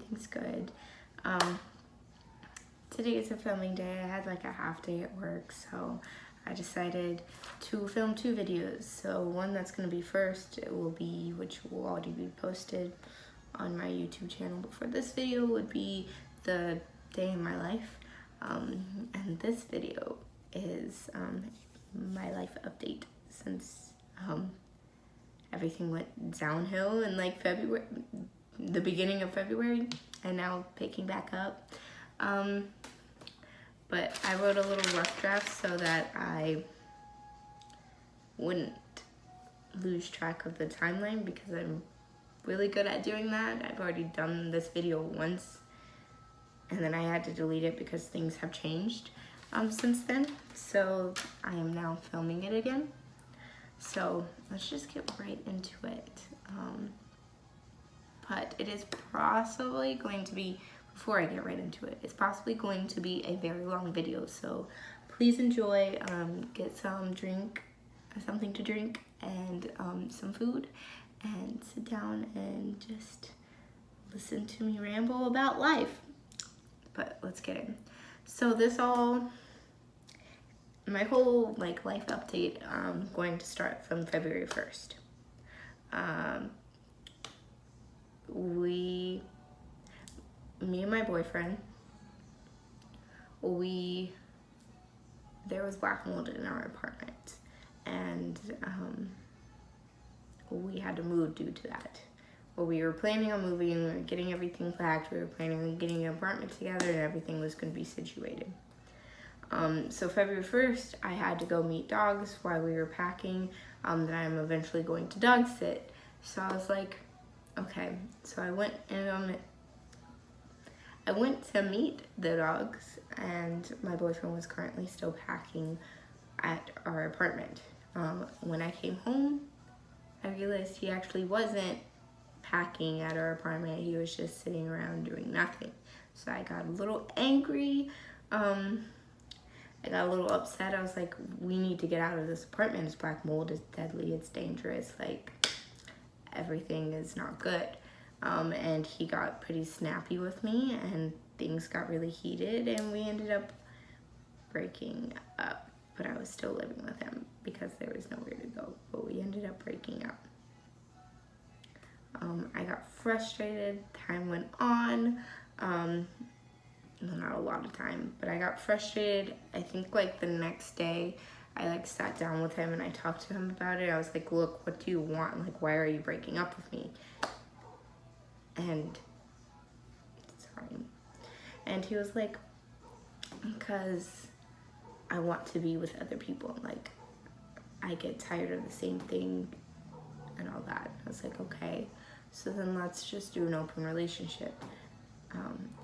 everything's good. Today is a filming day. I had like a half day at work, so I decided to film 2 videos. So one that's going to be first, which will already be posted on my YouTube channel. But for this video would be the day in my life. And this video is my life update since everything went downhill in like February, the beginning of February, and now picking back up. But I wrote a little rough draft so that I wouldn't lose track of the timeline, because I'm really good at doing that. I've already done this video once, and then I had to delete it because things have changed since then. So I am now filming it again. So let's just get right into it. But it is possibly going to be, before I get right into it, it's possibly going to be a very long video. So please enjoy, get something to drink and some food, and sit down and just listen to me ramble about life. But let's get in. So my whole like life update going to start from February 1st. Me and my boyfriend, there was black mold in our apartment, and we had to move due to that. Well, we were planning on moving, we were getting everything packed, we were planning on getting an apartment together, and everything was going to be situated. So February 1st, I had to go meet dogs while we were packing, that I'm eventually going to dog sit. So I was like, okay. So I went to meet the dogs, and my boyfriend was currently still packing at our apartment. When I came home, I realized he actually wasn't packing at our apartment. He was just sitting around doing nothing. So I got a little angry. I got a little upset. I was like, we need to get out of this apartment. It's black mold, it's deadly, it's dangerous, like everything is not good. And he got pretty snappy with me, and things got really heated, and we ended up breaking up. But I was still living with him because there was nowhere to go. But we ended up breaking up. I got frustrated. Time went on. Not a lot of time, but I got frustrated. I think like the next day, I like sat down with him and I talked to him about it. I was like, look, what do you want? Like, why are you breaking up with me? And he was like, because I want to be with other people. Like, I get tired of the same thing and all that. I was like, okay, so then let's just do an open relationship.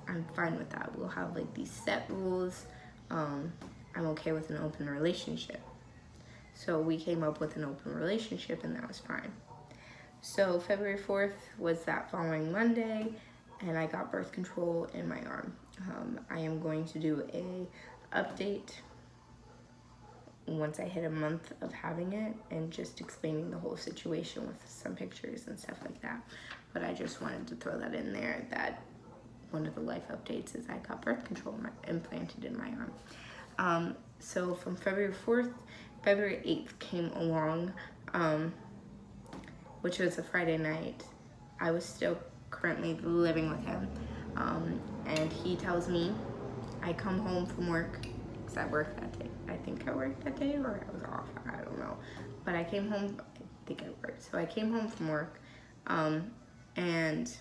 I'm fine with that. We'll have like these set rules. I'm okay with an open relationship. So we came up with an open relationship, and that was fine. So February 4th was that following Monday, and I got birth control in my arm. I am going to do a update once I hit a month of having it, and just explaining the whole situation with some pictures and stuff like that. But I just wanted to throw that in there, that one of the life updates is I got birth control implanted in my arm. So from February 4th, February 8th came along, which was a Friday night. I was still currently living with him. And he tells me, I come home from work, because I worked that day. I think I worked that day, or I was off, I don't know. But I came home, I think I worked. So I came home from work, and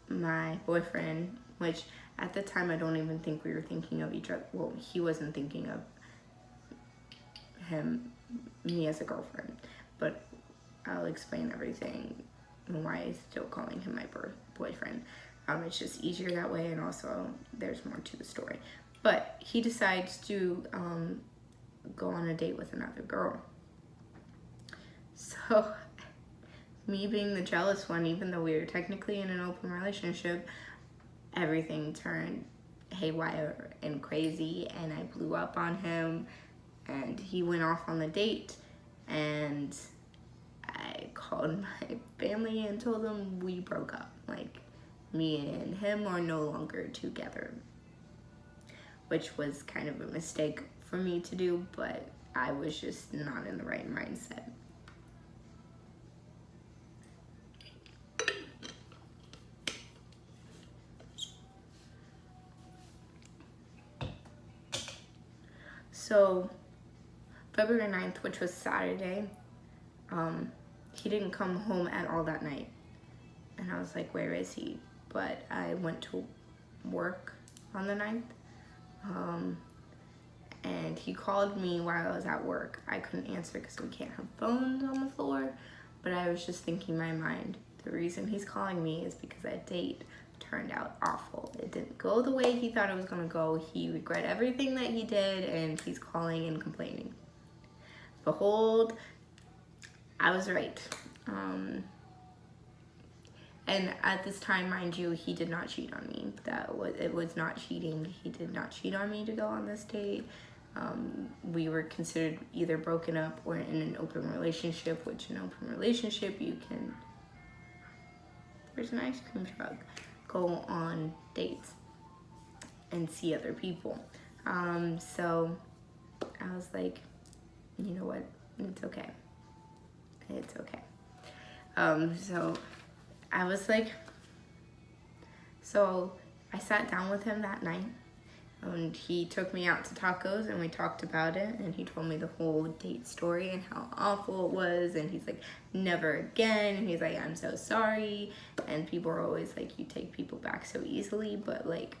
my boyfriend, which at the time I don't even think we were thinking of each other. Well, he wasn't thinking of me as a girlfriend, but I'll explain everything and why I'm still calling him my boyfriend. It's just easier that way, and also there's more to the story. But he decides to go on a date with another girl. So me being the jealous one, even though we were technically in an open relationship, everything turned haywire and crazy, and I blew up on him, and he went off on the date, and I called my family and told them we broke up. Like, me and him are no longer together, which was kind of a mistake for me to do, but I was just not in the right mindset. So February 9th, which was Saturday, he didn't come home at all that night. And I was like, where is he? But I went to work on the 9th. And he called me while I was at work. I couldn't answer because we can't have phones on the floor. But I was just thinking in my mind, the reason he's calling me is because that date turned out awful. It didn't go the way he thought it was gonna go. He regret everything that he did, and he's calling and complaining. Behold, I was right. And at this time, mind you, he did not cheat on me. It was not cheating. He did not cheat on me to go on this date. We were considered either broken up or in an open relationship, which in an open relationship you can, there's an ice cream truck, go on dates and see other people. So I was like, you know what, it's okay. It's okay. So I was like, so I sat down with him that night, and he took me out to tacos and we talked about it, and he told me the whole date story and how awful it was, and he's like, never again, and he's like, I'm so sorry. And people are always like, you take people back so easily, but like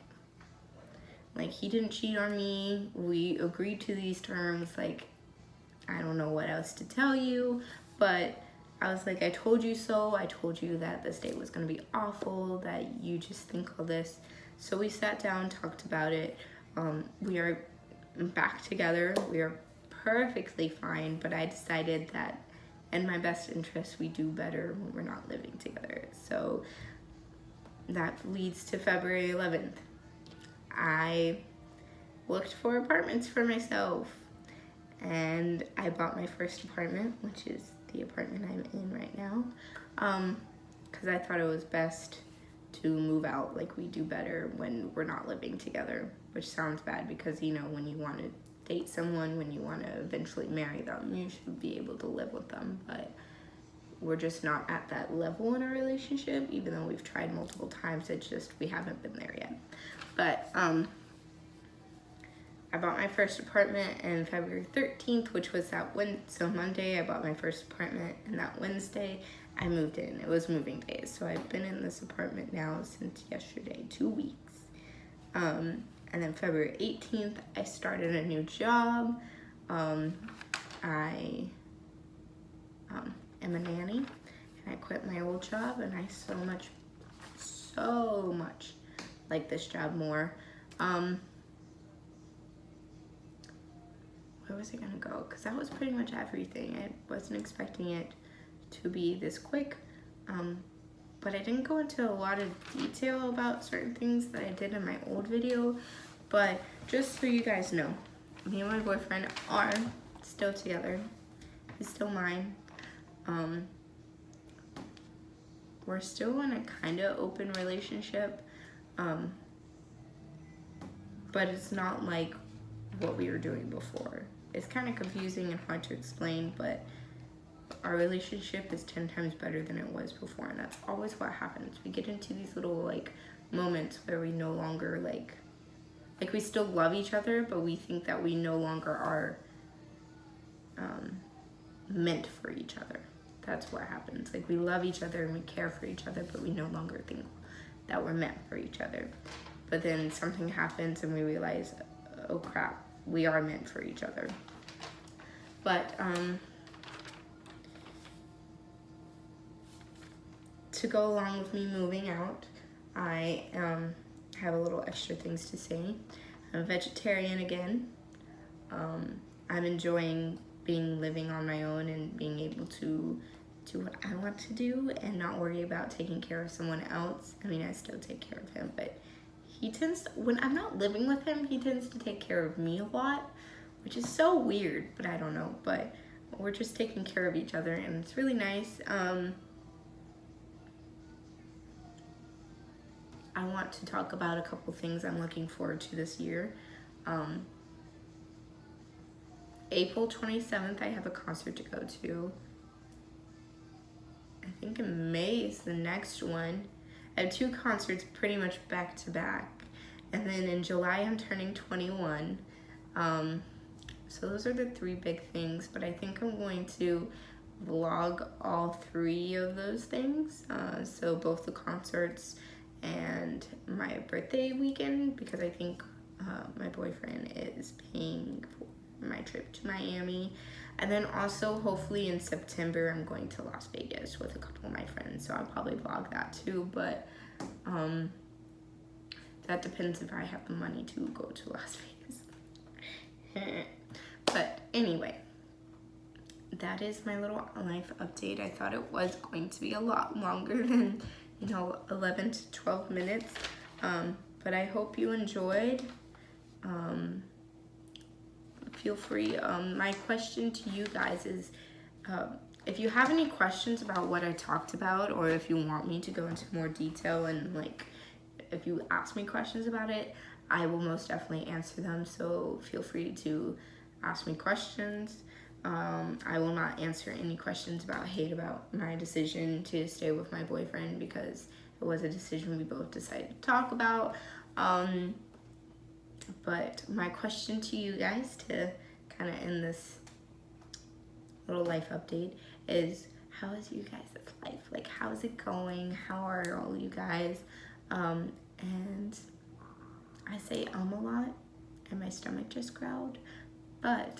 he didn't cheat on me. We agreed to these terms. Like, I don't know what else to tell you, but I was like, I told you so. I told you that this date was gonna be awful, that you just think all this. So we sat down, talked about it. We are back together. We are perfectly fine, but I decided that in my best interest, we do better when we're not living together. So that leads to February 11th. I looked for apartments for myself, and I bought my first apartment, which is the apartment I'm in right now, because I thought it was best to move out. Like, we do better when we're not living together, which sounds bad because, you know, when you want to date someone, when you want to eventually marry them, you should be able to live with them, but we're just not at that level in a relationship, even though we've tried multiple times. It's just we haven't been there yet. But I bought my first apartment on February 13th, which was so Monday I bought my first apartment, and that Wednesday I moved in. It was moving day, so I've been in this apartment now since yesterday, 2 weeks. And then February 18th, I started a new job. I am a nanny, and I quit my old job, and I so much like this job more. Where was I gonna go? Because that was pretty much everything. I wasn't expecting it to be this quick, but I didn't go into a lot of detail about certain things that I did in my old video. But just so you guys know, me and my boyfriend are still together. He's still mine. We're still in a kind of open relationship, but it's not like what we were doing before. It's kind of confusing and hard to explain, but our relationship is 10 times better than it was before, and that's always what happens. We get into these little like moments where we no longer like we still love each other, but we think that we no longer are meant for each other. That's what happens. Like, we love each other and we care for each other, but we no longer think that we're meant for each other. But then something happens and we realize, oh crap, we are meant for each other. But to go along with me moving out, I have a little extra things to say. I'm a vegetarian again. I'm enjoying living on my own and being able to do what I want to do and not worry about taking care of someone else. I mean, I still take care of him, but he tends to, when I'm not living with him, he tends to take care of me a lot, which is so weird, but I don't know. But we're just taking care of each other, and it's really nice. I want to talk about a couple things I'm looking forward to this year. April 27th, I have a concert to go to. I think in May is the next one. I have 2 concerts pretty much back to back. And then in July, I'm turning 21. So those are the 3 big things, but I think I'm going to vlog all 3 of those things. So both the concerts and my birthday weekend, because I think my boyfriend is paying for my trip to Miami. And then also hopefully in September I'm going to Las Vegas with a couple of my friends, so I'll probably vlog that too, but that depends if I have the money to go to Las Vegas. But anyway, that is my little life update. I thought it was going to be a lot longer than 11 to 12 minutes, but I hope you enjoyed. Feel free. My question to you guys is, if you have any questions about what I talked about, or if you want me to go into more detail, and like if you ask me questions about it, I will most definitely answer them. So feel free to ask me questions. I will not answer any questions about my decision to stay with my boyfriend, because it was a decision we both decided to talk about. But my question to you guys, to kind of end this little life update, is how is you guys' life? Like, how is it going? How are all you guys? And I say a lot, and my stomach just growled, but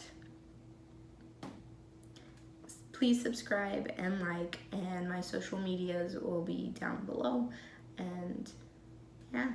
please subscribe and like, and my social medias will be down below. And yeah.